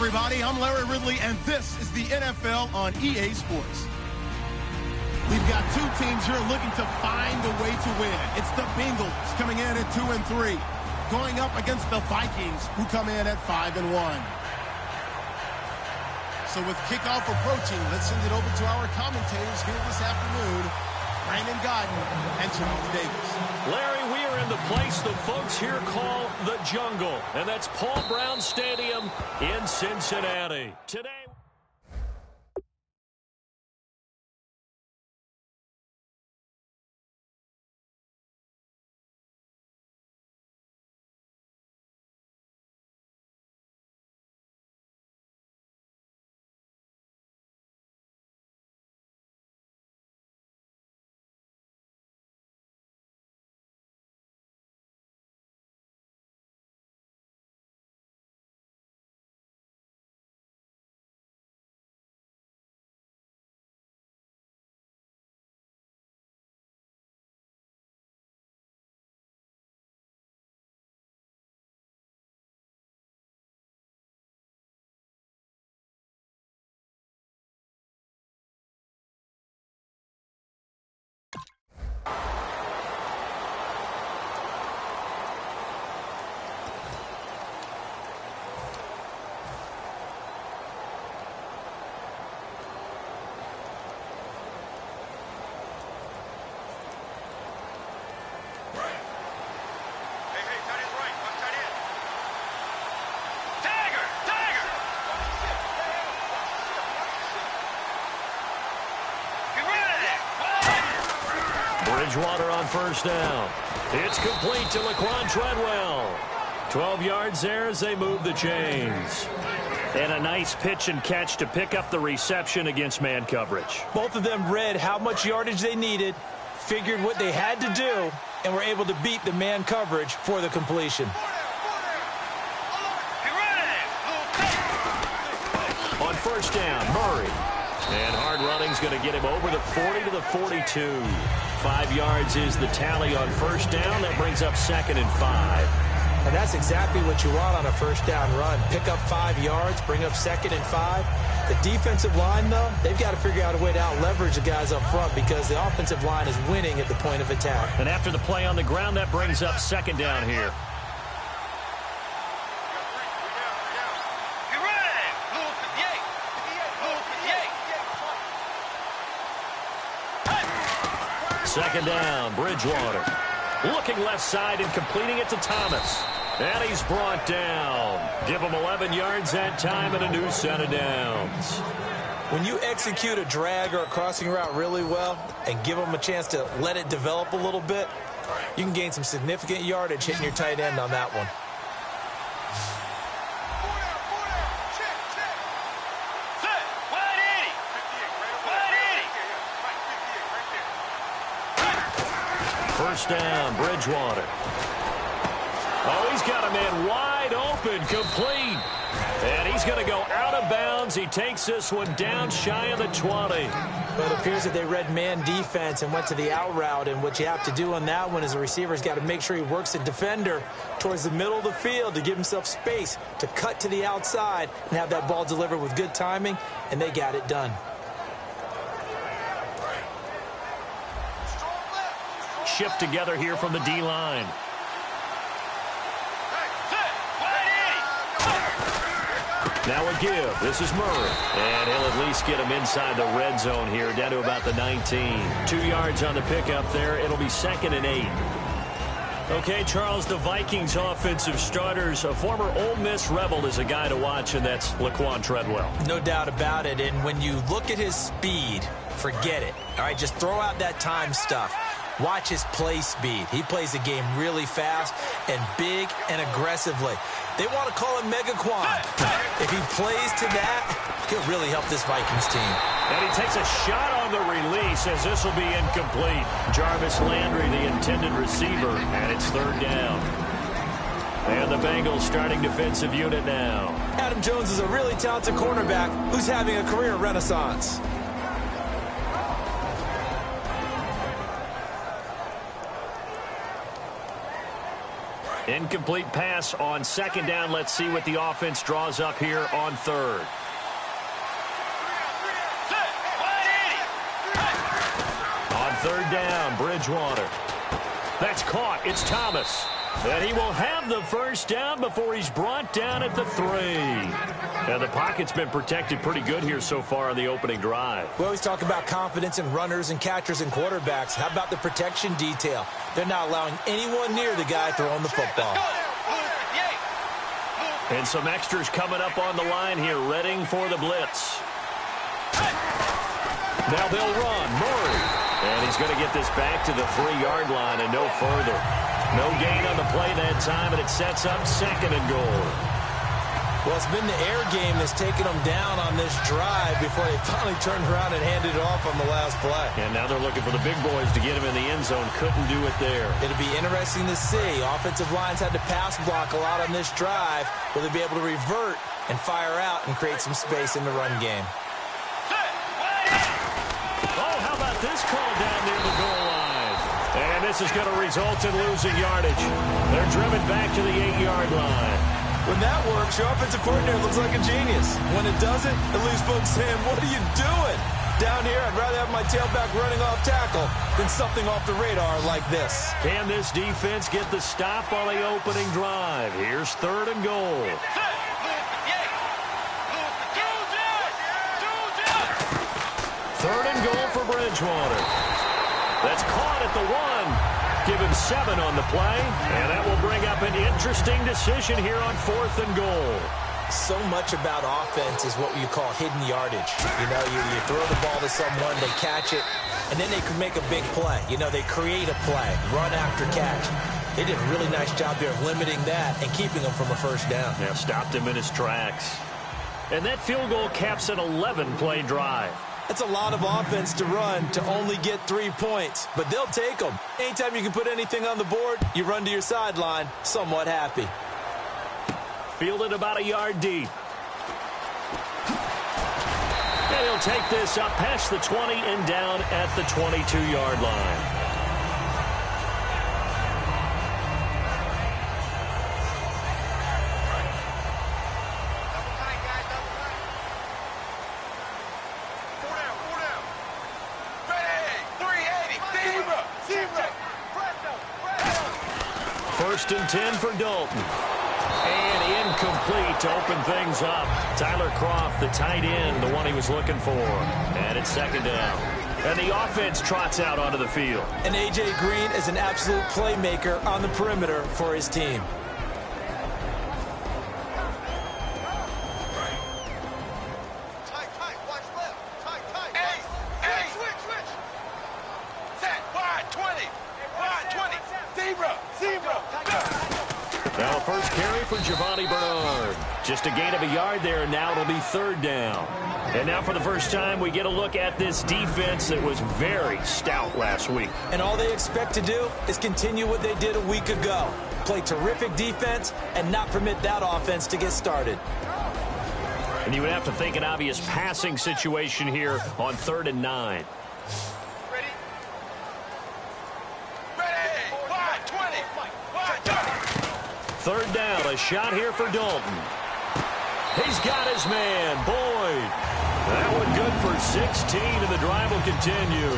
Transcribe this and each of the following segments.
everybody. I'm Larry Ridley, and this is the NFL on EA Sports. We've got two teams here looking to find a way to win. It's the Bengals coming in at 2-3, going up against the Vikings, who come in at 5-1. So with kickoff approaching, let's send it over to our commentators here this afternoon, Brandon Godden and Charles Davis. Larry, we are in the place the folks here call the Jungle, and that's Paul Brown Stadium in Cincinnati. Today... Bridgewater on first down. It's complete to Laquan Treadwell. 12 yards there as they move the chains. And a nice pitch and catch to pick up the reception against man coverage. Both of them read how much yardage they needed, figured what they had to do, and were able to beat the man coverage for the completion. On first down, Murray. And hard running's going to get him over the 40 to the 42. 5 yards is the tally on first down. That brings up 2nd and 5. And that's exactly what you want on a first down run. Pick up 5 yards, bring up 2nd and 5. The defensive line, though, they've got to figure out a way to out-leverage the guys up front because the offensive line is winning at the point of attack. And after the play on the ground, that brings up 2nd down here. Second down, Bridgewater. Looking left side and completing it to Thomas. And he's brought down. Give him 11 yards that time and a new set of downs. When you execute a drag or a crossing route really well and give them a chance to let it develop a little bit, you can gain some significant yardage hitting your tight end on that one. First down, Bridgewater. Oh, he's got a man wide open, complete. And he's going to go out of bounds. He takes this one down shy of the 20. But it appears that they read man defense and went to the out route. And what you have to do on that one is the receiver's got to make sure he works the defender towards the middle of the field to give himself space to cut to the outside and have that ball delivered with good timing. And they got it done. Shift together here from the D-line. Now a give. This is Murray. And he'll at least get him inside the red zone here, down to about the 19. 2 yards on the pickup there. It'll be 2nd and 8. Okay, Charles, the Vikings offensive starters, a former Ole Miss Rebel is a guy to watch, and that's Laquan Treadwell. No doubt about it. And when you look at his speed, forget it. All right, just throw out that time stuff. Watch his play speed. He plays the game really fast and big and aggressively. They want to call him Megaquan. If he plays to that, he'll really help this Vikings team. And he takes a shot on the release as this will be incomplete. Jarvis Landry, the intended receiver, and it's 3rd down. And the Bengals starting defensive unit now. Adam Jones is a really talented cornerback who's having a career renaissance. Incomplete pass on second down. Let's see what the offense draws up here on third. On third down, Bridgewater. That's caught. It's Thomas. And he will have the first down before he's brought down at the 3. Now, the pocket's been protected pretty good here so far on the opening drive. We always talk about confidence in runners and catchers and quarterbacks. How about the protection detail? They're not allowing anyone near the guy throwing the football. And some extras coming up on the line here, readying for the blitz. Now they'll run. Murray. And he's going to get this back to the 3-yard line and no further. No gain on the play that time, and it sets up second and goal. Well, it's been the air game that's taken them down on this drive before they finally turned around and handed it off on the last play. And now they're looking for the big boys to get him in the end zone. Couldn't do it there. It'll be interesting to see. Offensive lines had to pass block a lot on this drive. Will they be able to revert and fire out and create some space in the run game? Oh, how about this call down near the goal line? And this is going to result in losing yardage. They're driven back to the 8-yard line. When that works, your offensive coordinator looks like a genius. When it doesn't, it leaves folks saying, what are you doing? Down here, I'd rather have my tailback running off tackle than something off the radar like this. Can this defense get the stop on the opening drive? Here's third and goal. Third and goal for Bridgewater. That's caught at the 1. Give him 7 on the play, and that will bring up an interesting decision here on 4th and goal. So much about offense is what you call hidden yardage. You know, you throw the ball to someone, they catch it, and then they can make a big play. You know, they create a play, run after catch. They did a really nice job there of limiting that and keeping him from a first down. Yeah, stopped him in his tracks. And that field goal caps an 11-play drive. That's a lot of offense to run to only get 3 points, but they'll take them. Anytime you can put anything on the board, you run to your sideline somewhat happy. Fielded about a yard deep. And he'll take this up past the 20 and down at the 22-yard line. First and 10 for Dalton. And incomplete to open things up. Tyler Kroft, the tight end, the one he was looking for. And it's second down. And the offense trots out onto the field. And A.J. Green is an absolute playmaker on the perimeter for his team. Now a first carry for Giovanni Bernard. Just a gain of a yard there, and now it'll be third down. And now for the first time, we get a look at this defense that was very stout last week. And all they expect to do is continue what they did a week ago. Play terrific defense and not permit that offense to get started. And you would have to think an obvious passing situation here on 3rd and 9. Third down, a shot here for Dalton. He's got his man, Boyd. That one good for 16, and the drive will continue.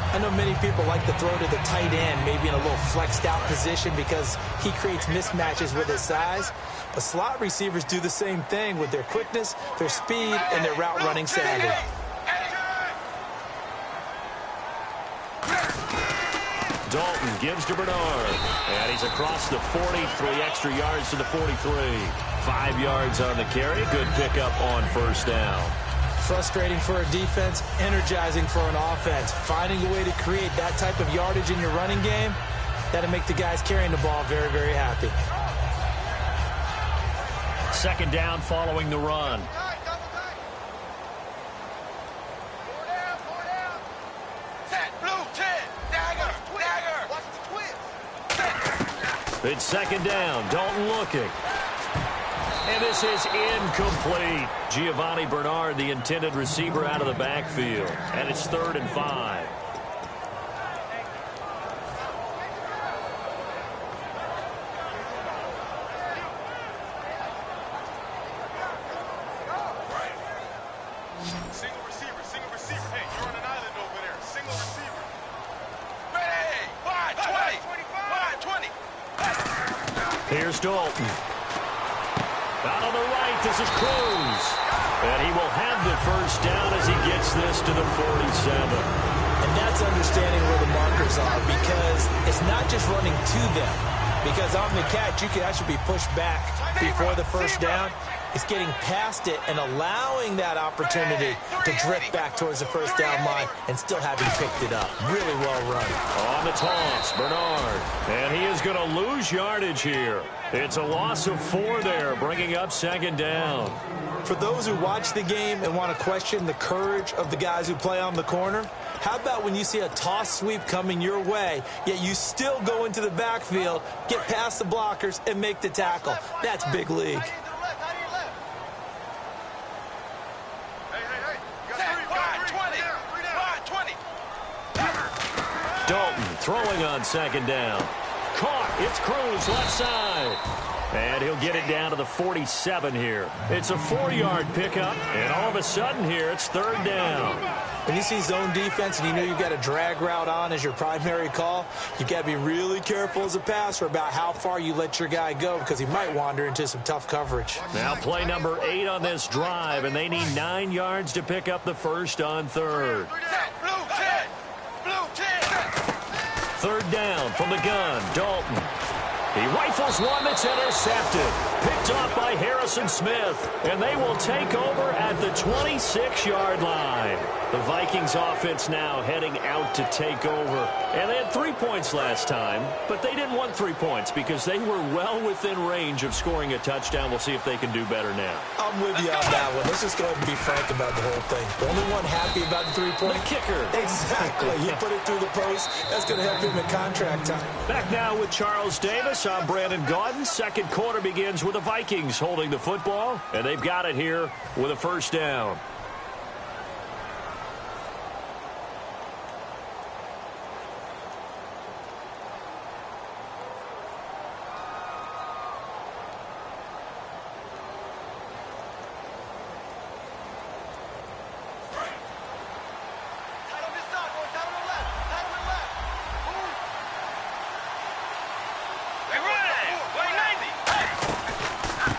I know many people like to throw to the tight end, maybe in a little flexed out position because he creates mismatches with his size. But slot receivers do the same thing with their quickness, their speed, and their route running savvy. Dalton gives to Bernard. And he's across the 40, 3 extra yards to the 43. 5 yards on the carry. Good pickup on first down. Frustrating for a defense, energizing for an offense. Finding a way to create that type of yardage in your running game, that'll make the guys carrying the ball very, very happy. Second down following the run. It's second down. Dalton looking. And this is incomplete. Giovanni Bernard, the intended receiver, out of the backfield. And it's 3rd and 5. Here's Dalton. Out on the right, this is Cruz. And he will have the first down as he gets this to the 47. And that's understanding where the markers are, because it's not just running to them. Because on the catch, you can actually be pushed back before the first down. It's getting past it and allowing that opportunity to drift back towards the first down line and still having picked it up. Really well run. On the toss, Bernard. And he is going to lose yardage here. It's a loss of 4 there, bringing up second down. For those who watch the game and want to question the courage of the guys who play on the corner, how about when you see a toss sweep coming your way, yet you still go into the backfield, get past the blockers, and make the tackle? That's big league. Dalton throwing on second down. Caught. It's Cruz left side. And he'll get it down to the 47 here. It's a 4-yard pickup, and all of a sudden here, it's third down. When you see zone defense and you know you've got a drag route on as your primary call, you've got to be really careful as a passer about how far you let your guy go, because he might wander into some tough coverage. Now play number 8 on this drive, and they need 9 yards to pick up the first on third. Third down from the gun, Dalton. He rifles one that's intercepted. Picked off by Harrison Smith. And they will take over at the 26-yard line. The Vikings offense now heading out to take over. And they had 3 points last time, but they didn't want 3 points because they were well within range of scoring a touchdown. We'll see if they can do better now. I'm with you on that one. Let's just go ahead and be frank about the whole thing. The only one happy about the 3-point? The kicker. Exactly. He put it through the post. That's going to help him in contract time. Back now with Charles Davis. I'm Brandon Gaudin. Second quarter begins with the Vikings holding the football, and they've got it here with a first down.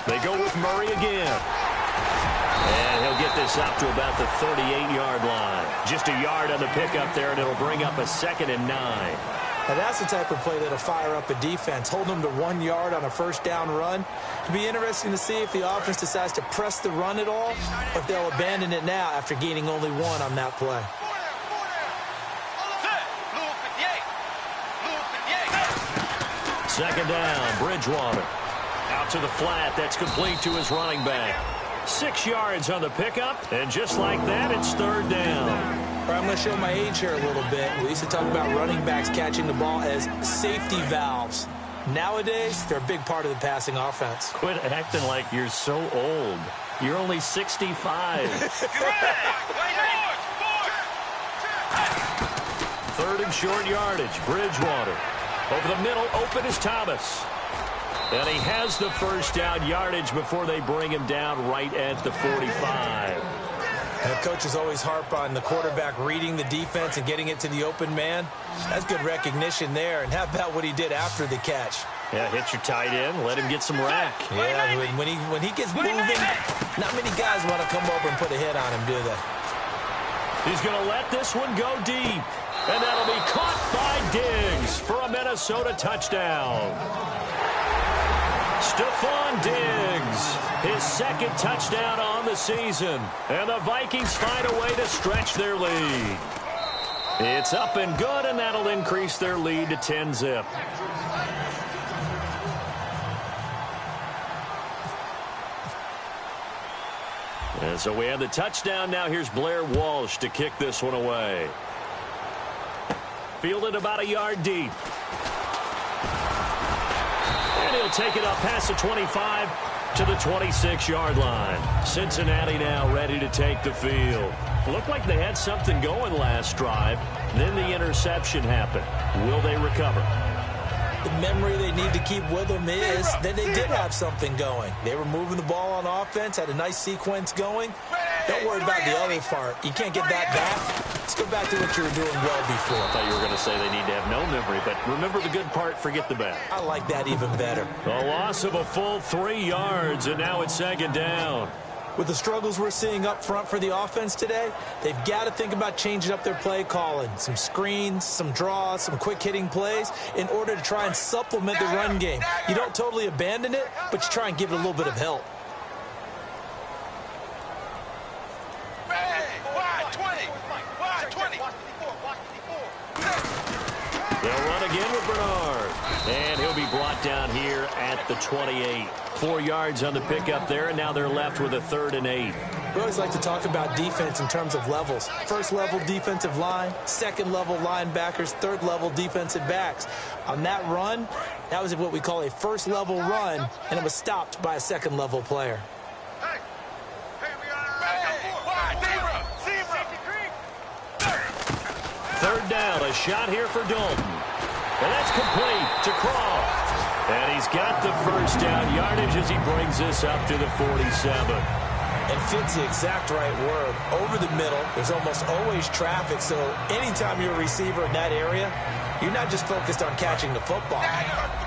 They go with Murray again. And he'll get this up to about the 38-yard line. Just a yard on the pickup there, and it'll bring up a 2nd and 9. Now that's the type of play that'll fire up a defense. Hold them to 1 yard on a first down run. It'll be interesting to see if the offense decides to press the run at all, or if they'll abandon it now after gaining only 1 on that play. Second down, Bridgewater. Out to the flat, that's complete to his running back. 6 yards on the pickup, and just like that, it's third down. All right, I'm going to show my age here a little bit. We used to talk about running backs catching the ball as safety valves. Nowadays, they're a big part of the passing offense. Quit acting like you're so old. You're only 65. Third and short yardage, Bridgewater. Over the middle, open is Thomas. And he has the first down yardage before they bring him down right at the 45. And coaches always harp on the quarterback reading the defense and getting it to the open man. That's good recognition there. And how about what he did after the catch? Yeah, hit your tight end, let him get some rack. Yeah, when he gets moving, not many guys want to come over and put a hit on him, do they? He's going to let this one go deep. And that'll be caught by Diggs for a Minnesota touchdown. Stephon Diggs, his second touchdown on the season. And the Vikings find a way to stretch their lead. It's up and good, and that'll increase their lead to 10-zip. And so we have the touchdown. Now here's Blair Walsh to kick this one away. Fielded about a yard deep. And he'll take it up past the 25 to the 26-yard line. Cincinnati now ready to take the field. Looked like they had something going last drive. Then the interception happened. Will they recover? The memory they need to keep with them is that they did have something going. They were moving the ball on offense, had a nice sequence going. Don't worry about the other part. You can't get that back. It's Just go back to what you were doing well before. I thought you were going to say they need to have no memory, but remember the good part, forget the bad. I like that even better. A loss of a full 3 yards, and now it's second down. With the struggles we're seeing up front for the offense today, they've got to think about changing up their play calling. Some screens, some draws, some quick-hitting plays in order to try and supplement the run game. You don't totally abandon it, but you try and give it a little bit of help. They'll run again with Bernard. And he'll be brought down here at the 28. 4 yards on the pickup there, and now they're left with a 3rd and 8. We always like to talk about defense in terms of levels. First level defensive line, second level linebackers, third level defensive backs. On that run, that was what we call a first level run, and it was stopped by a second level player. Third down, a shot here for Dalton. And that's complete to Croft. And he's got the first down yardage as he brings this up to the 47. And fit's the exact right word. Over the middle, there's almost always traffic, so anytime you're a receiver in that area, you're not just focused on catching the football.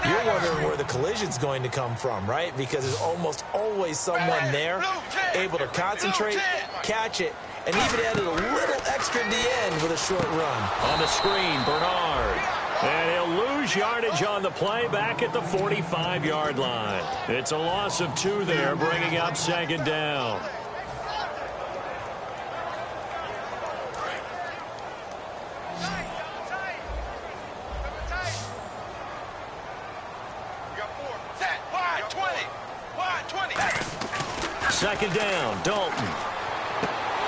You're wondering where the collision's going to come from, right? Because there's almost always someone there able to concentrate, catch it, and even added a little extra at the end with a short run. On the screen, Bernard. And he'll lose yardage on the play back at the 45-yard line. It's a loss of 2 there, bringing up second down. Second down, Dalton.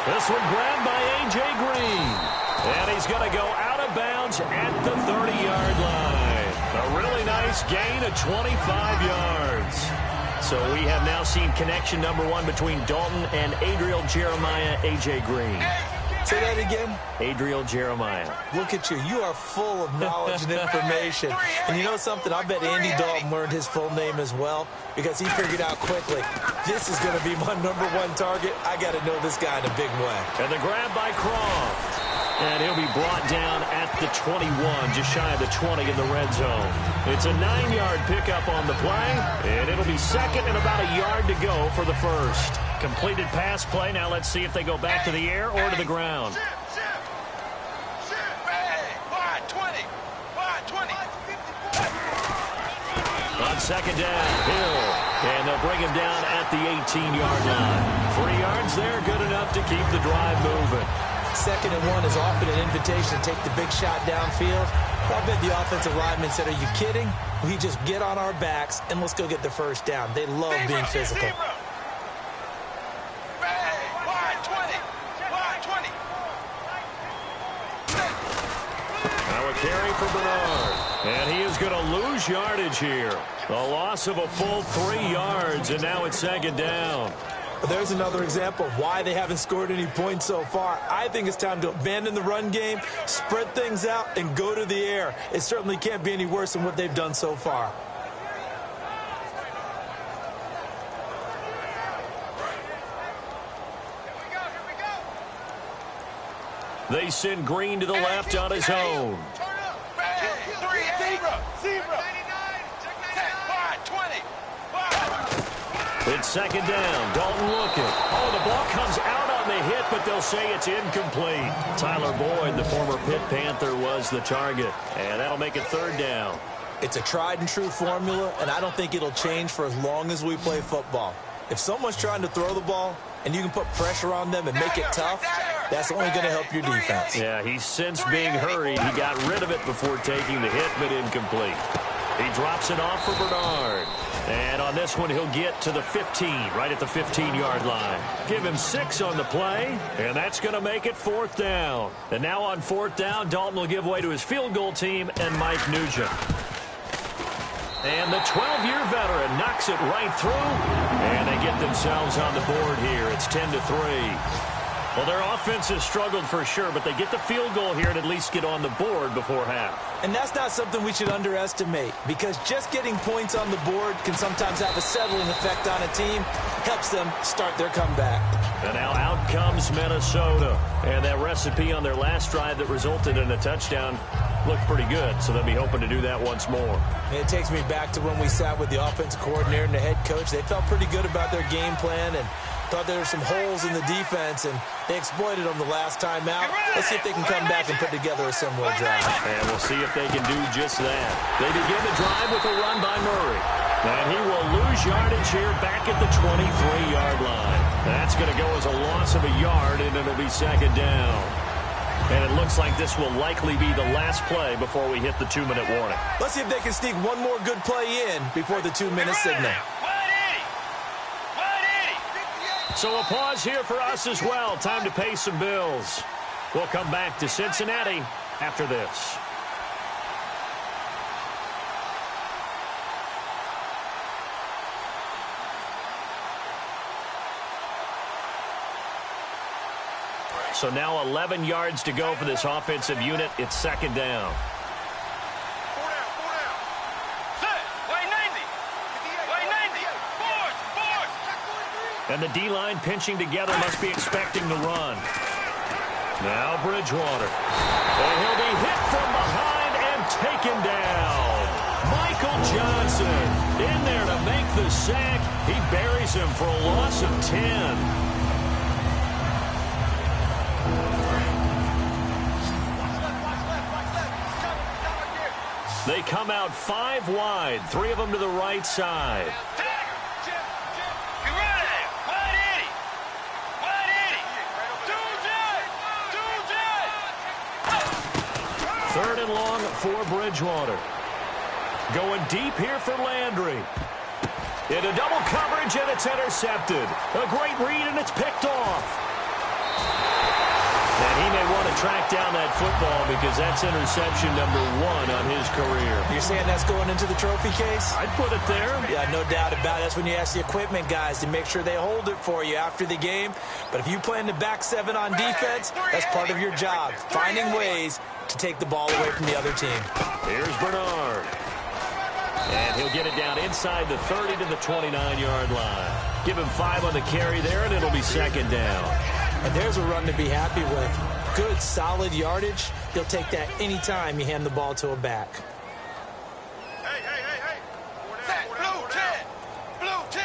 This one grabbed by A.J. Green. And he's going to go out of bounds at the 30-yard line. A really nice gain of 25 yards. So we have now seen connection number 1 between Dalton and Adriel Jeremiah, A.J. Green. Say that again? Adriel Jeremiah. Look at you. You are full of knowledge and information. And you know something? I bet Andy Dalton learned his full name as well because he figured out quickly, this is going to be my number 1 target. I got to know this guy in a big way. And the grab by Croft. And he'll be brought down at the 21, just shy of the 20 in the red zone. It's a 9-yard pickup on the play, and it'll be second and about a yard to go for the first. Completed pass play. Now let's see if they go back to the air or to the ground. On second down, Hill. And they'll bring him down at the 18-yard line. 3 yards there, good enough to keep the drive moving. 2nd and 1 is often an invitation to take the big shot downfield. I bet the offensive linemen said, are you kidding? We just get on our backs and let's go get the first down. They love being physical. Now a carry for Bernard. And he is going to lose yardage here. A loss of a full 3 yards, and now it's second down. There's another example of why they haven't scored any points so far. I think it's time to abandon the run game, spread things out, and go to the air. It certainly can't be any worse than what they've done so far. They send Green to the left on his own. It's second down. Dalton looking. Oh, the ball comes out on the hit, but they'll say it's incomplete. Tyler Boyd, the former Pitt Panther, was the target. And that'll make it third down. It's a tried-and-true formula, and I don't think it'll change for as long as we play football. If someone's trying to throw the ball and you can put pressure on them and make it tough, that's only going to help your defense. Yeah, he's since being hurried. He got rid of it before taking the hit, but incomplete. He drops it off for Bernard. And on this one, he'll get to the 15, right at the 15-yard line. Give him 6 on the play, and that's going to make it fourth down. And now on fourth down, Dalton will give way to his field goal team and Mike Nugent. And the 12-year veteran knocks it right through, and they get themselves on the board here. It's 10-3. Well, their offense has struggled for sure, but they get the field goal here and at least get on the board before half. And that's not something we should underestimate, because just getting points on the board can sometimes have a settling effect on a team, helps them start their comeback. And now out comes Minnesota. And that recipe on their last drive that resulted in a touchdown looked pretty good, so they'll be hoping to do that once more. It takes me back to when we sat with the offensive coordinator and the head coach. They felt pretty good about their game plan and thought there were some holes in the defense, and they exploited them the last time out. Let's see if they can come back and put together a similar drive. And we'll see if they can do just that. They begin the drive with a run by Murray. And he will lose yardage here back at the 23-yard line. That's going to go as a loss of a yard, and it'll be second down. And it looks like this will likely be the last play before we hit the 2-minute warning. Let's see if they can sneak one more good play in before the 2-minute signal. So a pause here for us as well. Time to pay some bills. We'll come back to Cincinnati after this. So now 11 yards to go for this offensive unit. It's second down. And the D-line pinching together, must be expecting the run. Now Bridgewater. And he'll be hit from behind and taken down. Michael Johnson in there to make the sack. He buries him for a loss of 10. They come out 5 wide, 3 of them to the right side. Third and long for Bridgewater. Going deep here for Landry. Into double coverage, and it's intercepted. A great read, and it's picked off. And he may want to track down that football because that's interception number 1 on his career. You're saying that's going into the trophy case? I'd put it there. Yeah, no doubt about it. That's when you ask the equipment guys to make sure they hold it for you after the game. But if you play in the back 7 on defense, that's part of your job, finding ways to take the ball away from the other team. Here's Bernard. And he'll get it down inside the 30 to the 29-yard line. Give him 5 on the carry there, and it'll be second down. And there's a run to be happy with. Good, solid yardage. You'll take that anytime you hand the ball to a back. Hey. Set, blue 10.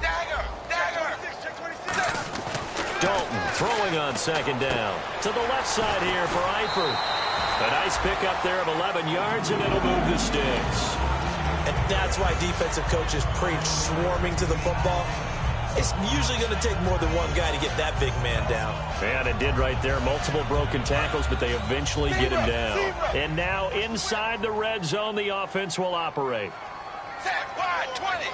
Dagger. Dalton throwing on second down. To the left side here for Eifert. A nice pickup there of 11 yards, and it'll move the sticks. And that's why defensive coaches preach swarming to the football. It's usually going to take more than one guy to get that big man down. And it did right there. Multiple broken tackles, but they eventually get him down. And now inside the red zone, the offense will operate. Set, wide 20.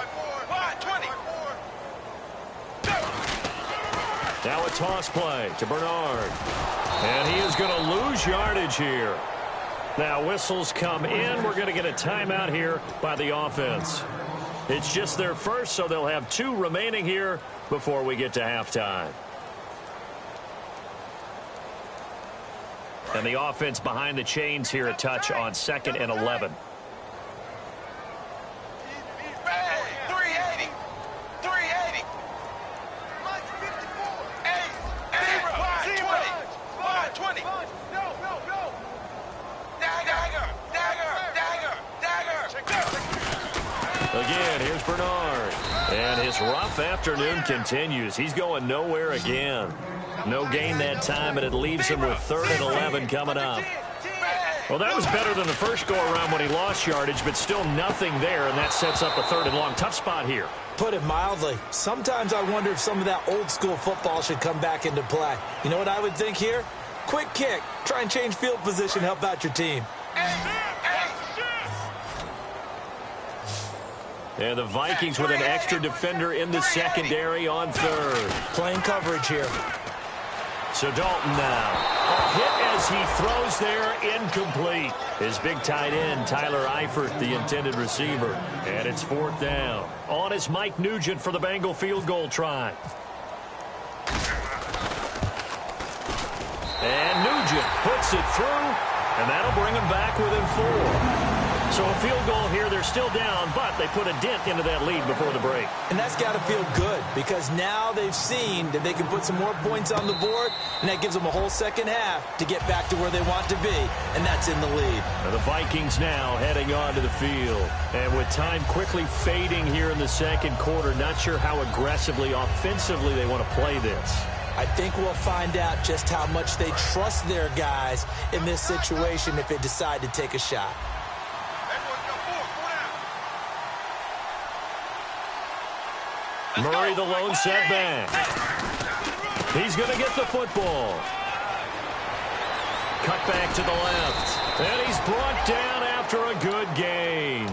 Now a toss play to Bernard. And he is going to lose yardage here. Now whistles come in. We're going to get a timeout here by the offense. It's just their first, so they'll have 2 remaining here before we get to halftime. And the offense behind the chains here, a touch on 2nd and 11. 380. 20. Dagger. Again, here's Bernard. And his rough afternoon continues. He's going nowhere again. No gain that time, and it leaves him with 3rd and 11 coming up. Well, that was better than the first go-around when he lost yardage, but still nothing there, and that sets up a 3rd and long. Tough spot here. Put it mildly. Sometimes I wonder if some of that old-school football should come back into play. You know what I would think here? Quick kick. Try and change field position, help out your team. And the Vikings with an extra defender in the secondary on 3rd. Playing coverage here. So Dalton now. A hit as he throws there, incomplete. His big tight end, Tyler Eifert, the intended receiver. And it's 4th down. On is Mike Nugent for the Bengal field goal try. And Nugent puts it through, and that'll bring them back within 4. So a field goal here. They're still down, but they put a dent into that lead before the break. And that's got to feel good because now they've seen that they can put some more points on the board, and that gives them a whole second half to get back to where they want to be, and that's in the lead. And the Vikings now heading onto the field. And with time quickly fading here in the second quarter, not sure how aggressively, offensively they want to play this. I think we'll find out just how much they trust their guys in this situation if they decide to take a shot. Murray, the lone setback. He's going to get the football. Cut back to the left. And he's brought down after a good gain.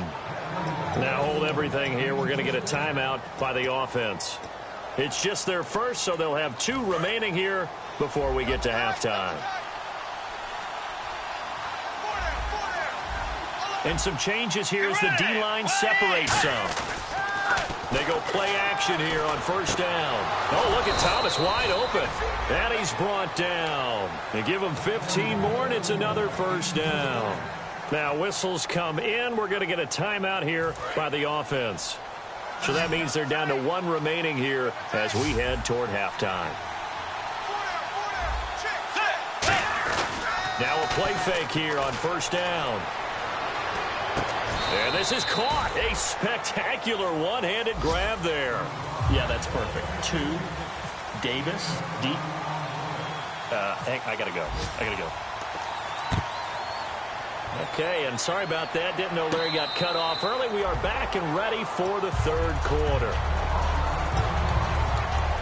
Now hold everything here. We're going to get a timeout by the offense. It's just their first, so they'll have 2 remaining here before we get to halftime. And some changes here as the D-line separates some. They go play action here on first down. Oh, look at Thomas wide open. And he's brought down. They give him 15 more, and it's another first down. Now whistles come in. We're going to get a timeout here by the offense. So that means they're down to 1 remaining here as we head toward halftime. Now a play fake here on first down. And this is caught. A spectacular one-handed grab there. Yeah, that's perfect. 2, Davis, deep. I got to go. Okay, and sorry about that. Didn't know Larry got cut off early. We are back and ready for the third quarter.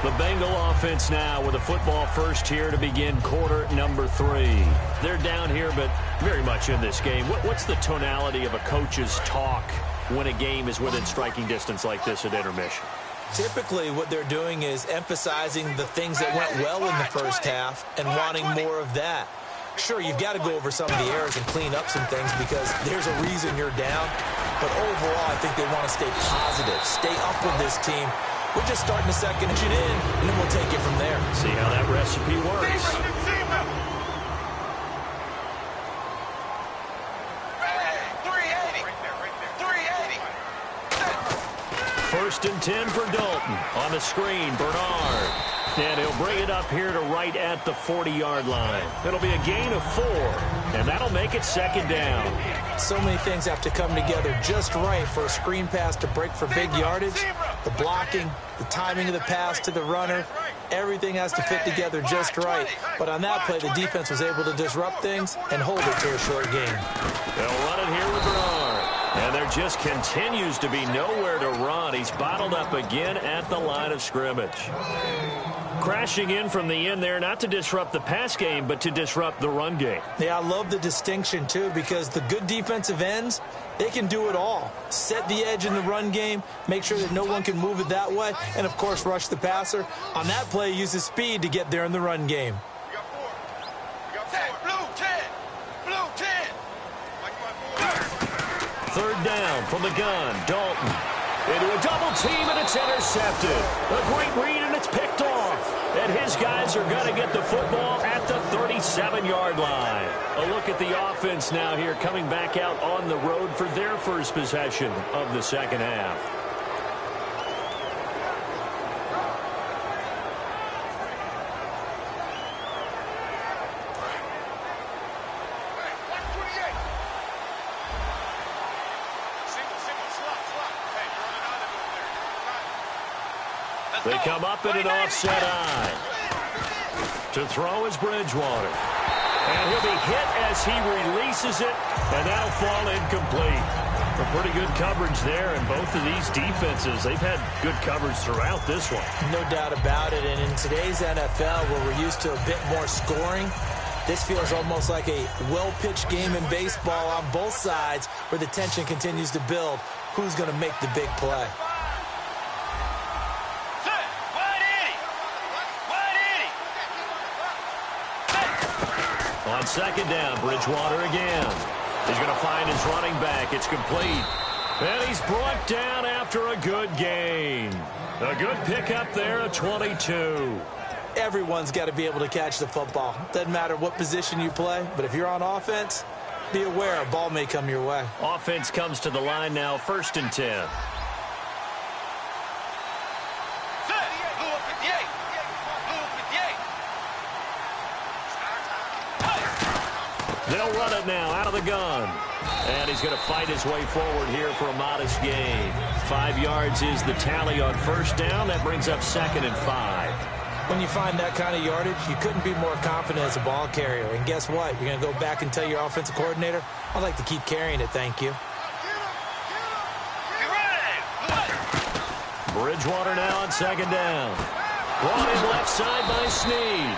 The Bengal offense now with a football first here to begin quarter number 3. They're down here, but very much in this game. What's the tonality of a coach's talk when a game is within striking distance like this at intermission? Typically, what they're doing is emphasizing the things that went well in the first half and wanting more of that. Sure, you've got to go over some of the errors and clean up some things because there's a reason you're down. But overall, I think they want to stay positive, stay up with this team. We're just starting the second inch in, and then we'll take it from there. See how that recipe works. First and 10 for Dalton. On the screen, Bernard. And he'll bring it up here to right at the 40-yard line. It'll be a gain of 4, and that'll make it second down. So many things have to come together just right for a screen pass to break for big yardage. The blocking, the timing of the pass to the runner, everything has to fit together just right. But on that play, the defense was able to disrupt things and hold it to a short gain. They'll run it here with Bernard. And there just continues to be nowhere to run. He's bottled up again at the line of scrimmage. Crashing in from the end there, not to disrupt the pass game, but to disrupt the run game. Yeah, I love the distinction, too, because the good defensive ends, they can do it all. Set the edge in the run game, make sure that no one can move it that way, and, of course, rush the passer. On that play, use his speed to get there in the run game. Third down from the gun, Dalton. Into a double team, and it's intercepted. A great read, and it's picked off. And his guys are going to get the football at the 37-yard line. A look at the offense now here, coming back out on the road for their first possession of the second half. They come up in an offset eye. To throw is Bridgewater. And he'll be hit as he releases it, and that'll fall incomplete. A pretty good coverage there, and both of these defenses, they've had good coverage throughout this one. No doubt about it, and in today's NFL, where we're used to a bit more scoring, this feels almost like a well-pitched game in baseball on both sides, where the tension continues to build. Who's going to make the big play? On second down, Bridgewater again. He's going to find his running back. It's complete. And he's brought down after a good gain. A good pickup there at 22. Everyone's got to be able to catch the football. Doesn't matter what position you play, but if you're on offense, be aware a ball may come your way. Offense comes to the line now, 1st and 10. They'll run it now out of the gun. And he's going to fight his way forward here for a modest gain. 5 yards is the tally on 1st down. That brings up 2nd and 5. When you find that kind of yardage, you couldn't be more confident as a ball carrier. And guess what? You're going to go back and tell your offensive coordinator, I'd like to keep carrying it, thank you. Bridgewater now on 2nd down. Brought in left side by Snead.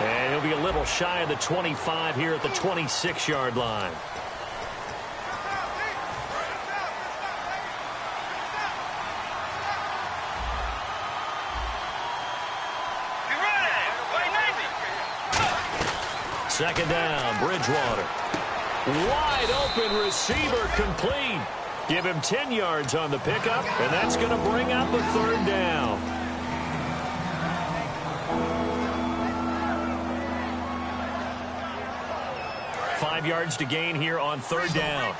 And he'll be a little shy of the 25 here at the 26-yard line. Second down, Bridgewater. Wide open receiver complete. Give him 10 yards on the pickup, and that's going to bring up a 3rd down. Five yards to gain here on 3rd down.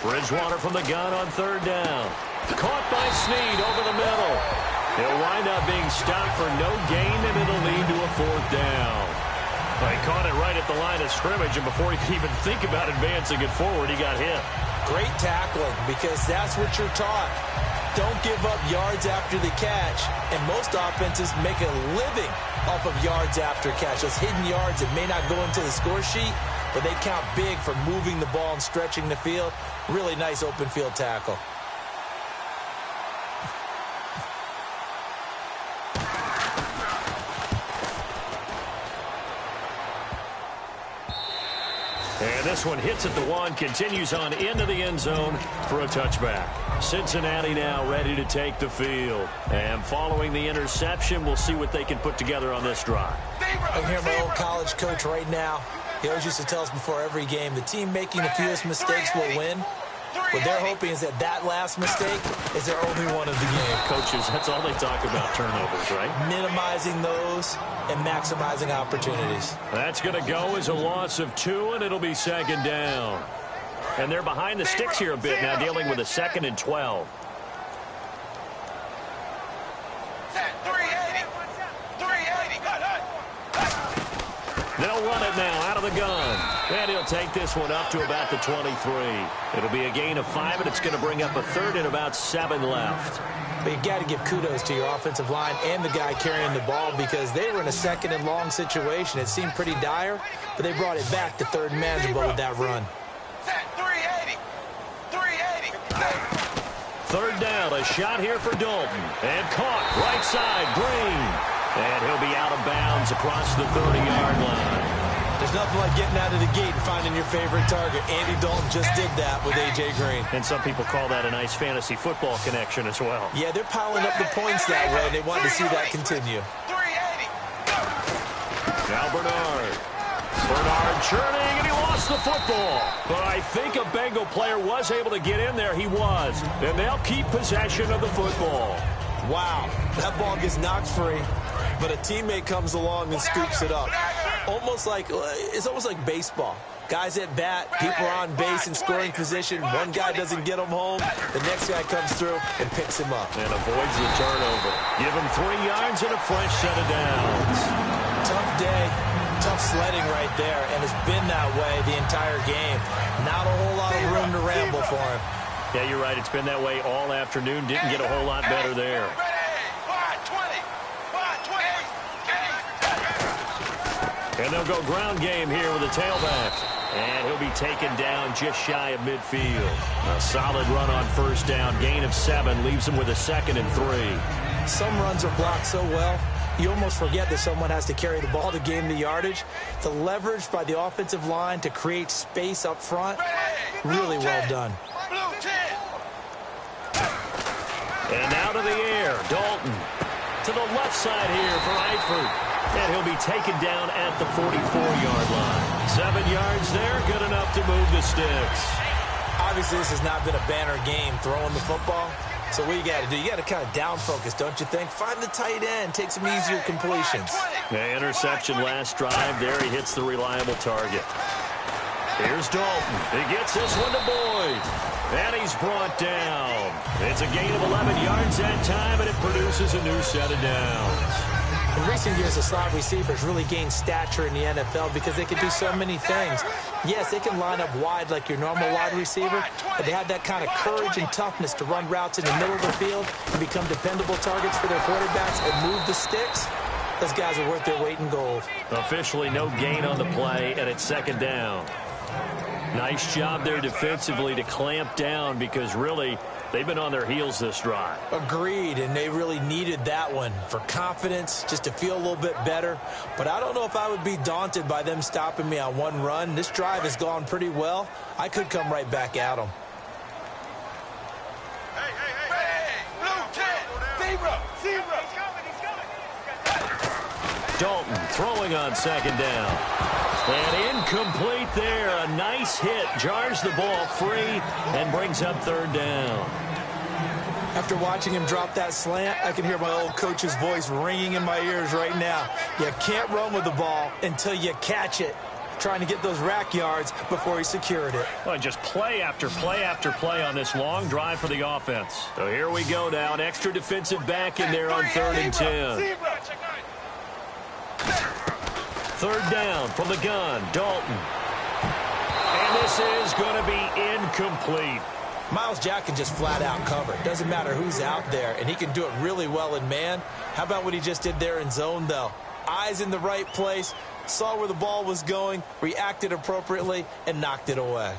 Bridgewater from the gun on 3rd down. Caught by Snead over the middle. He'll wind up being stopped for no gain, and it'll lead to a 4th down. He caught it right at the line of scrimmage, and before he could even think about advancing it forward, he got hit. Great tackling, because that's what you're taught. Don't give up yards after the catch, and most offenses make a living off of yards after catch. Those hidden yards that may not go into the score sheet, but they count big for moving the ball and stretching the field. Really nice open field tackle. And this one hits at the 1, continues on into the end zone for a touchback. Cincinnati now ready to take the field. And following the interception, we'll see what they can put together on this drive. I hear my old college coach right now. He always used to tell us before every game, the team making the fewest mistakes will win. What they're hoping is that last mistake is their only one of the game. Coaches, that's all they talk about, turnovers, right? Minimizing those and maximizing opportunities. That's going to go as a loss of 2, and it'll be 2nd down. And they're behind the sticks here a bit now, dealing with a 2nd and 12. They'll run it now out of the gun. And he'll take this one up to about the 23. It'll be a gain of 5, and it's going to bring up a 3rd and about 7 left. But you got to give kudos to your offensive line and the guy carrying the ball, because they were in a 2nd and long situation. It seemed pretty dire, but they brought it back to 3rd and manageable with that run. 3rd down, a shot here for Dalton. And caught, right side, Green. And he'll be out of bounds across the 30-yard line. There's nothing like getting out of the gate and finding your favorite target. Andy Dalton just did that with A.J. Green. And some people call that a nice fantasy football connection as well. Yeah, they're piling up the points that way, and they want to see that continue. Now Bernard. Bernard churning, and he lost the football. But I think a Bengal player was able to get in there. He was. And they'll keep possession of the football. Wow, that ball gets knocked free, but a teammate comes along and scoops it up. It's almost like baseball. Guys at bat, people are on base in scoring position. One guy doesn't get him home. The next guy comes through and picks him up. And avoids the turnover. Give him 3 yards and a fresh set of downs. Tough day, tough sledding right there, and it's been that way the entire game. Not a whole lot of room to ramble for him. Yeah, you're right. It's been that way all afternoon. Didn't get a whole lot better there. And they'll go ground game here with a tailback. And he'll be taken down just shy of midfield. A solid run on 1st down. Gain of 7 leaves him with a 2nd and 3. Some runs are blocked so well, you almost forget that someone has to carry the ball to gain the yardage. The leverage by the offensive line to create space up front, really well done. And out of the air, Dalton. To the left left side here for Eifert. And he'll be taken down at the 44-yard line. 7 yards there, good enough to move the sticks. Obviously, this has not been a banner game throwing the football. So what you got to do, you got to kind of down focus, don't you think? Find the tight end, take some easier completions. The interception last drive. There he hits the reliable target. Here's Dalton. He gets this one to Boyd. And he's brought down. It's a gain of 11 yards that time, and it produces a new set of downs. In recent years, the slot receivers really gained stature in the NFL because they can do so many things. Yes, they can line up wide like your normal wide receiver, but they have that kind of courage and toughness to run routes in the middle of the field and become dependable targets for their quarterbacks and move the sticks. Those guys are worth their weight in gold. Officially no gain on the play, and it's second down. Nice job there defensively to clamp down because really they've been on their heels this drive. Agreed, and they really needed that one for confidence, just to feel a little bit better. But I don't know if I would be daunted by them stopping me on one run. This drive has gone pretty well. I could come right back at them. Hey, blue 10, 0. Dalton throwing on second down. And incomplete there. A nice hit. Jars the ball free and brings up third down. After watching him drop that slant, I can hear my old coach's voice ringing in my ears right now. You can't run with the ball until you catch it. Trying to get those rack yards before he secured it. Well, just play after play after play on this long drive for the offense. So here we go now. An extra defensive back in there on 3rd and 10. Third down from the gun, Dalton. And this is going to be incomplete. Myles Jack can just flat out cover. Doesn't matter who's out there, and he can do it really well in man. How about what he just did there in zone, though? Eyes in the right place, saw where the ball was going, reacted appropriately, and knocked it away.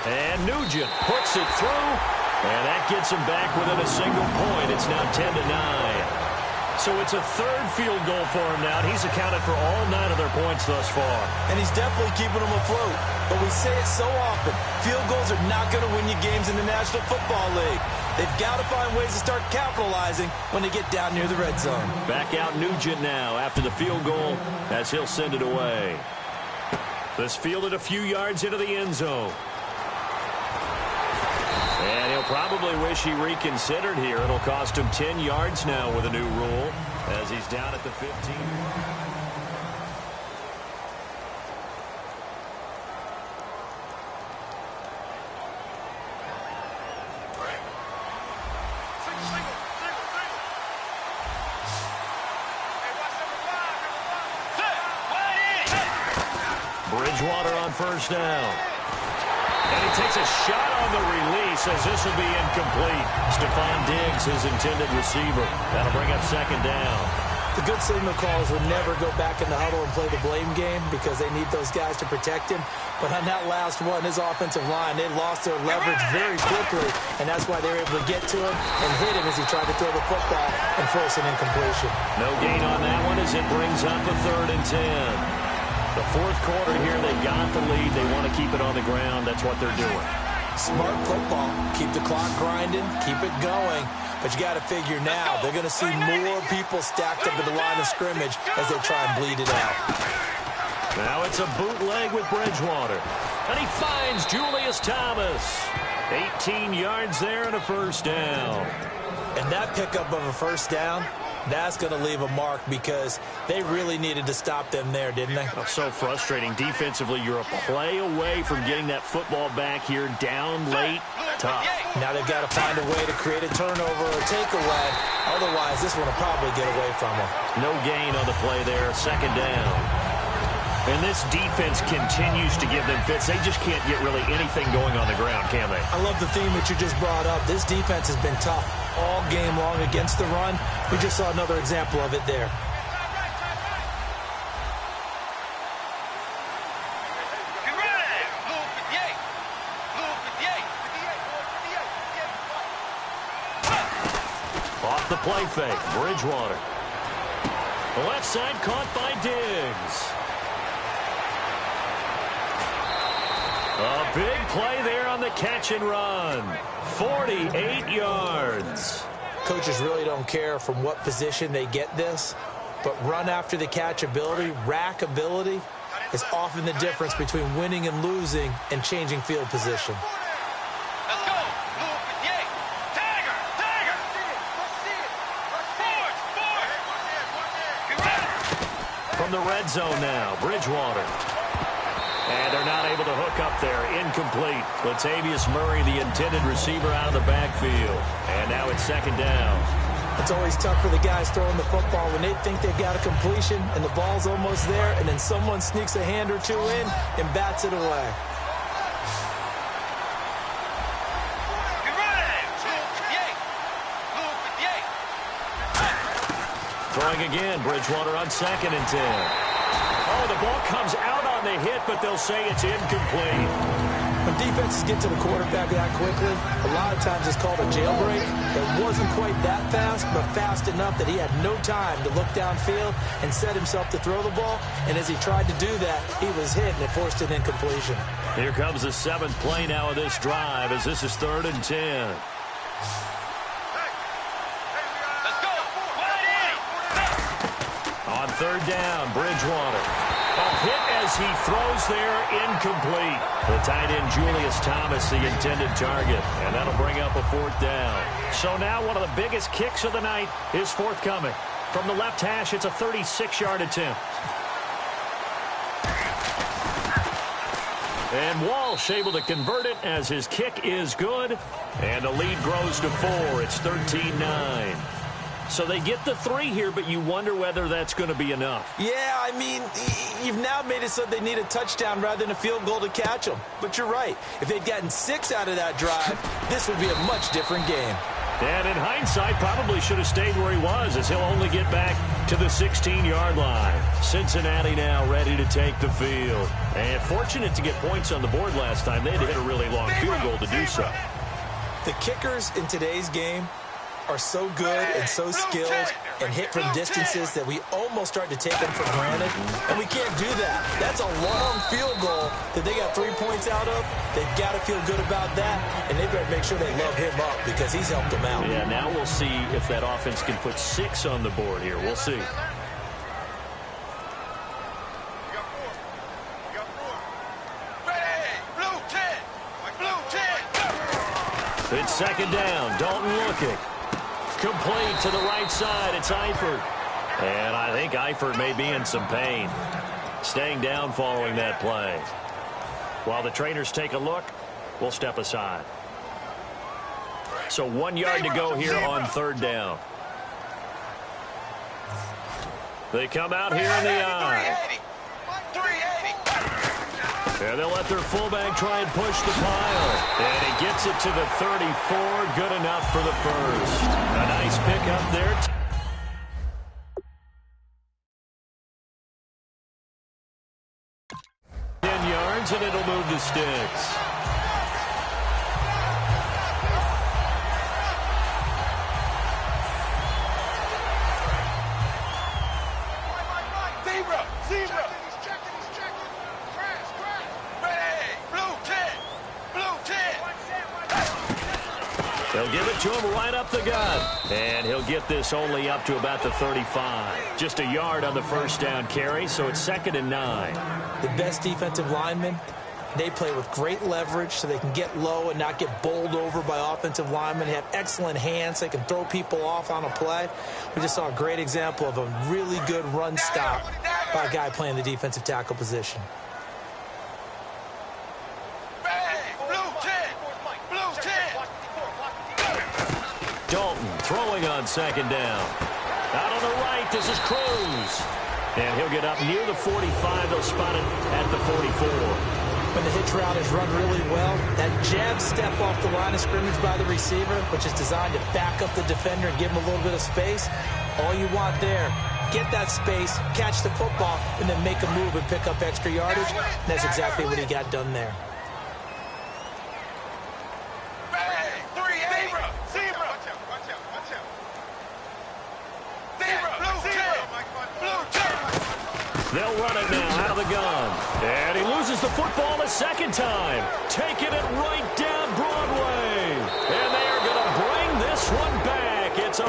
And Nugent puts it through, and that gets him back within a single point. It's now 10-9. So it's a third field goal for him now. He's accounted for all 9 of their points thus far. And he's definitely keeping them afloat. But we say it so often, field goals are not going to win you games in the National Football League. They've got to find ways to start capitalizing when they get down near the red zone. Back out Nugent now after the field goal as he'll send it away. This fielded a few yards into the end zone. And he'll probably wish he reconsidered here. It'll cost him 10 yards now with a new rule as he's down at the 15. Bridgewater on first down. And he takes a shot on the release as this will be incomplete. Stephon Diggs, his intended receiver. That'll bring up second down. The good signal calls would never go back in the huddle and play the blame game because they need those guys to protect him. But on that last one, his offensive line, they lost their leverage very quickly, and that's why they were able to get to him and hit him as he tried to throw the football and force an incompletion. No gain on that one as it brings up a 3rd and 10. The fourth quarter here, they got the lead. They want to keep it on the ground. That's what they're doing. Smart football. Keep the clock grinding. Keep it going. But you got to figure now, they're going to see more people stacked up at the line of scrimmage as they try and bleed it out. Now it's a bootleg with Bridgewater. And he finds Julius Thomas. 18 yards there and a first down. And that pickup of a first down, that's going to leave a mark because they really needed to stop them there, didn't they? Oh, so frustrating. Defensively, you're a play away from getting that football back here down late. Tough. Now they've got to find a way to create a turnover or takeaway. Otherwise, this one will probably get away from them. No gain on the play there. Second down. And this defense continues to give them fits. They just can't get really anything going on the ground, can they? I love the theme that you just brought up. This defense has been tough all game long against the run. We just saw another example of it there. Off the play fake, Bridgewater. The left side caught by Diggs. A big play there on the catch and run. 48 yards. coaches really don't care from what position they get this, but run after the catch ability, rack ability, is often the difference between winning and losing and changing field position. Let's go. Tiger. From the red zone now, Bridgewater. And they're not able to hook up there. Incomplete. Latavius Murray, the intended receiver, out of the backfield. And now it's second down. It's always tough for the guys throwing the football when they think they've got a completion and the ball's almost there, and then someone sneaks a hand or two in and bats it away. Throwing again, Bridgewater on 2nd and 10. Oh, the ball comes out on the hit, but they'll say it's incomplete. When defenses get to the quarterback that quickly, a lot of times it's called a jailbreak. It wasn't quite that fast, but fast enough that he had no time to look downfield and set himself to throw the ball. And as he tried to do that, he was hit, and it forced an incompletion. Here comes the 7th play now of this drive, as this is 3rd and 10. On 3rd down, Bridgewater. A hit as he throws there, incomplete. The tight end, Julius Thomas, the intended target. And that'll bring up a 4th down. So now one of the biggest kicks of the night is forthcoming. From the left hash, it's a 36-yard attempt. And Walsh able to convert it as his kick is good. And the lead grows to 4. It's 13-9. So they get the 3 here, but you wonder whether that's going to be enough. Yeah, I mean, you've now made it so they need a touchdown rather than a field goal to catch them. But you're right. If they'd gotten 6 out of that drive, this would be a much different game. And in hindsight, probably should have stayed where he was, as he'll only get back to the 16-yard line. Cincinnati now ready to take the field. And fortunate to get points on the board last time. They had to hit a really long field goal to do so. The kickers in today's game are so good and so skilled and hit from distances that we almost start to take them for granted, and we can't do that. That's a long field goal that they got 3 points out of. They've got to feel good about that, and they better make sure they love him up because he's helped them out. Yeah, now we'll see if that offense can put 6 on the board here. We'll see. It's 2nd down. Dalton looking. Complete to the right side. It's Eifert. And I think Eifert may be in some pain. Staying down following that play. While the trainers take a look, we'll step aside. So 1 yard to go here on 3rd down. They come out here in the eye. And they'll let their fullback try and push the pile. And he gets it to the 34. Good enough for the first. A nice pick up there. 10 yards, and it'll move the sticks. They'll give it to him right up the gut. And he'll get this only up to about the 35. Just a yard on the first down carry, so it's 2nd and 9. The best defensive linemen, they play with great leverage so they can get low and not get bowled over by offensive linemen. They have excellent hands. They can throw people off on a play. We just saw a great example of a really good run stop by a guy playing the defensive tackle position. Dalton throwing on 2nd down. Out on the right, this is Cruz. And he'll get up near the 45. They'll spot it at the 44. When the hitch route is run really well, that jab step off the line of scrimmage by the receiver, which is designed to back up the defender and give him a little bit of space, all you want there, get that space, catch the football, and then make a move and pick up extra yardage. And that's exactly what he got done there. They'll run it now out of the gun. And he loses the football a 2nd time. Taking it right down Broadway. And they are going to bring this one back. It's a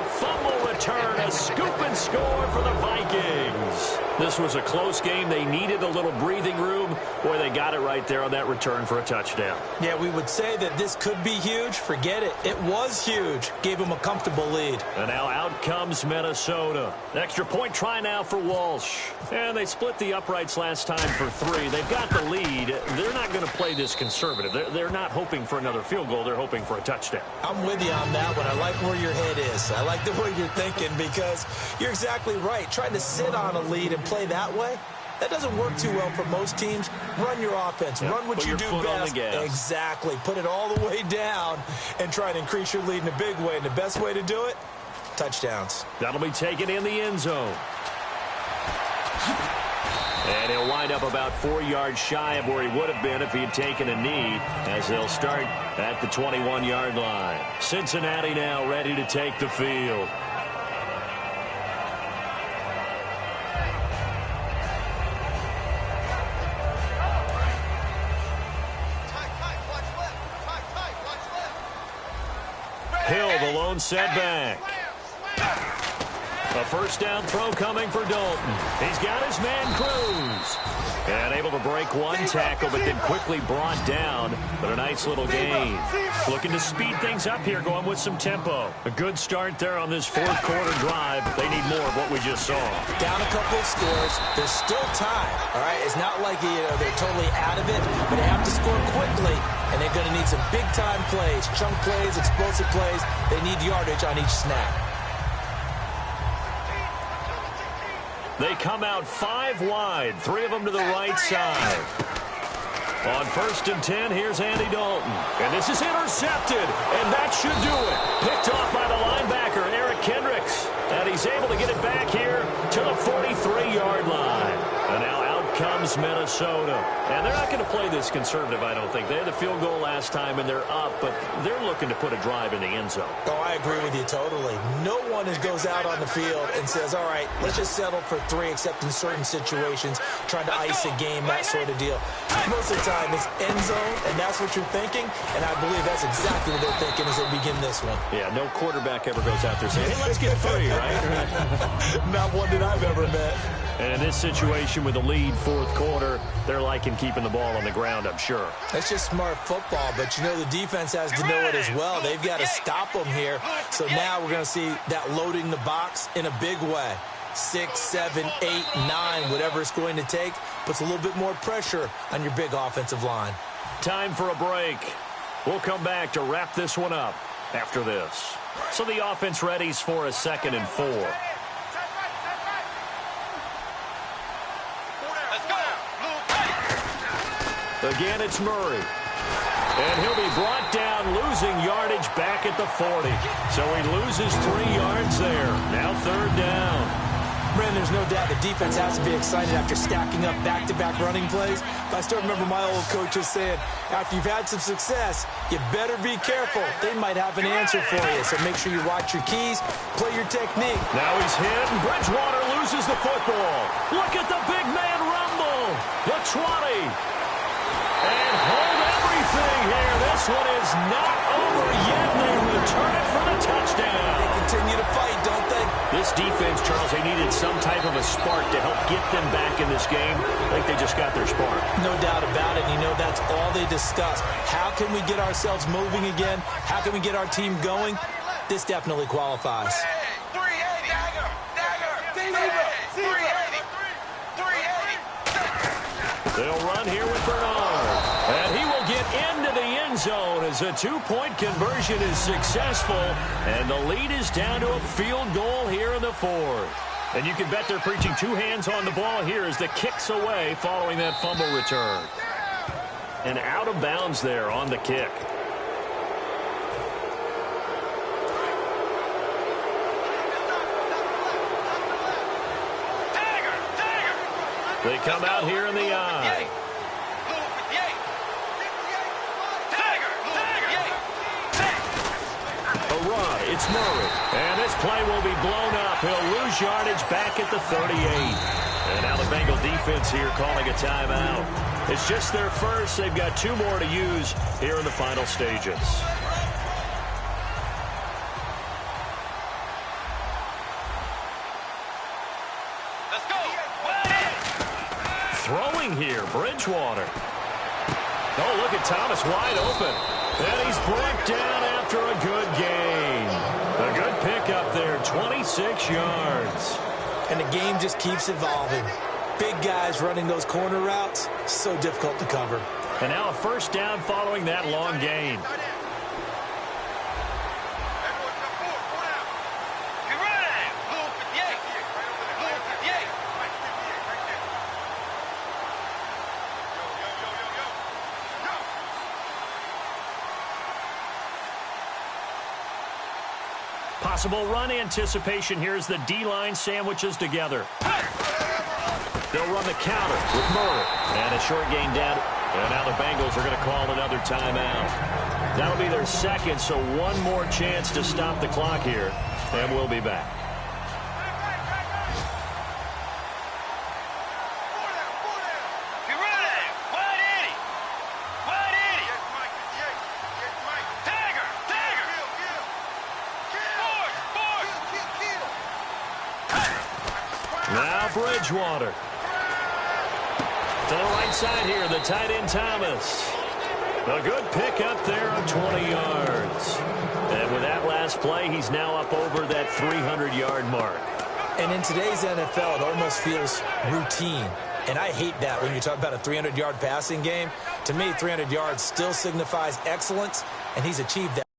score for the Vikings. This was a close game. They needed a little breathing room. Boy, they got it right there on that return for a touchdown. Yeah, we would say that this could be huge. Forget it. It was huge. Gave them a comfortable lead. And now out comes Minnesota. Extra point try now for Walsh. And they split the uprights last time for 3. They've got the lead. They're not going to play this conservative. They're not hoping for another field goal. They're hoping for a touchdown. I'm with you on that one. I like where your head is. I like the way you're thinking because you're exactly right. Trying to sit on a lead and play that way, that doesn't work too well for most teams. Run your offense. Run what you do best. Exactly. Put it all the way down and try to increase your lead in a big way. And the best way to do it, touchdowns. That'll be taken in the end zone. And he'll wind up about 4 yards shy of where he would have been if he had taken a knee, as they'll start at the 21-yard line. Cincinnati now ready to take the field. Hill, the lone setback. A first down throw coming for Dalton. He's got his man Cruz. And able to break one tackle, but then quickly brought down. But a nice little gain. Looking to speed things up here, going with some tempo. A good start there on this fourth quarter drive. They need more of what we just saw. Down a couple of scores. There's still time. All right, it's not like they're totally out of it, but they have to score quickly. And they're going to need some big-time plays, chunk plays, explosive plays. They need yardage on each snap. They come out 5 wide, 3 of them to the right side. On 1st and 10, here's Andy Dalton. And this is intercepted, and that should do it. Picked off by the linebacker, Eric Kendricks. And he's able to get it back here to the 43-yard line. And now out comes Minnesota. And they're not going to play this conservative, I don't think. They had the field goal last time, and they're up, but they're looking to put a drive in the end zone. Oh, I agree with you totally. No one goes out on the field and says, all right, let's just settle for 3, except in certain situations, trying to ice a game, that sort of deal. Most of the time, it's end zone, and that's what you're thinking, and I believe that's exactly what they're thinking as they begin this one. Yeah, no quarterback ever goes out there saying, hey, let's get 3, right? Not one that I've ever met. And in this situation with the lead fourth quarter, they're liking keeping the ball on the ground, I'm sure. That's just smart football, but you know the defense has to know it as well. They've got to stop them here. So now we're going to see that loading the box in a big way. 6, 7, 8, 9, whatever it's going to take, puts a little bit more pressure on your big offensive line. Time for a break. We'll come back to wrap this one up after this. So the offense readies for a 2nd and 4. Again, it's Murray. And he'll be brought down, losing yardage back at the 40. So he loses 3 yards there. Now 3rd down. Brandon, there's no doubt the defense has to be excited after stacking up back-to-back running plays. But I still remember my old coaches saying, after you've had some success, you better be careful. They might have an answer for you. So make sure you watch your keys, play your technique. Now he's hit, and Bridgewater loses the football. Look at the big man rumble. The 20. And hold everything here. This one is not over yet. They return it for the touchdown. They continue to fight, don't they? This defense, Charles, they needed some type of a spark to help get them back in this game. I think they just got their spark. No doubt about it. You know, that's all they discussed. How can we get ourselves moving again? How can we get our team going? This definitely qualifies. 380. Dagger. 380. They'll run here with Bernard. And he will get into the end zone as a 2-point conversion is successful. And the lead is down to a field goal here in the 4th. And you can bet they're preaching 2 hands on the ball here as the kick's away following that fumble return. And out of bounds there on the kick. They come out here in the eye. A run. It's Murray. And this play will be blown up. He'll lose yardage back at the 38. And now the Bengal defense here calling a timeout. It's just their first. They've got 2 more to use here in the final stages. Let's go. Throwing here, Bridgewater. Oh, look at Thomas wide open. And he's brought down after a good gain. A good pickup there, 26 yards. And the game just keeps evolving. Big guys running those corner routes, so difficult to cover. And now a first down following that long gain. Possible run anticipation here as the D-line sandwiches together. They'll run the counter with Murray. And a short gain down. And now the Bengals are going to call another timeout. That'll be their second, so one more chance to stop the clock here. And we'll be back. Now Bridgewater. To the right side here, the tight end Thomas. A good pick up there on 20 yards. And with that last play, he's now up over that 300-yard mark. And in today's NFL, it almost feels routine. And I hate that when you talk about a 300-yard passing game. To me, 300 yards still signifies excellence, and he's achieved that.